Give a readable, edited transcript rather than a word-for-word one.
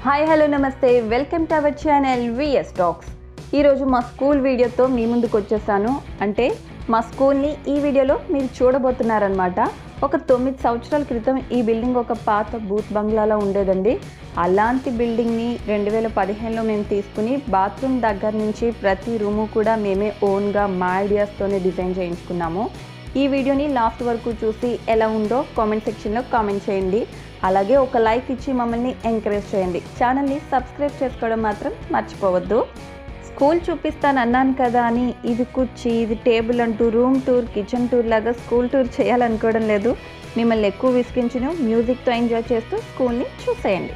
Hi hello నమస్తే, welcome to our channel VS talks. ఈరోజు మా స్కూల్ వీడియోతో మీ ముందుకు వచ్చేసాను. అంటే మా స్కూల్ని ఈ వీడియోలో మీరు చూడబోతున్నారనమాట. ఒక 9 సంవత్సరాల క్రితం ఈ బిల్డింగ్ ఒక పాత బూత్ బంగ్లాలో ఉండేదండి. అలాంటి బిల్డింగ్ని 2015లో మేము తీసుకుని బాత్రూమ్ దగ్గర నుంచి ప్రతి రూము కూడా మేమే ఓన్గా మా ఐడియాస్తోనే డిజైన్ చేయించుకున్నాము. ఈ వీడియోని లాస్ట్ వరకు చూసి ఎలా ఉందో కామెంట్ సెక్షన్లో కామెంట్ చేయండి. అలాగే ఒక లైక్ ఇచ్చి మమ్మల్ని ఎంకరేజ్ చేయండి. ఛానల్ని సబ్స్క్రైబ్ చేసుకోవడం మాత్రం మర్చిపోవద్దు. స్కూల్ చూపిస్తాను అన్నాను కదా అని ఇది కుర్చీ, ఇది టేబుల్ అంటూ రూమ్ టూర్, కిచెన్ టూర్ లాగా స్కూల్ టూర్ చేయాలనుకోవడం లేదు. మిమ్మల్ని ఎక్కువ విసిగించును మ్యూజిక్తో ఎంజాయ్ చేస్తూ స్కూల్ని చూసేయండి.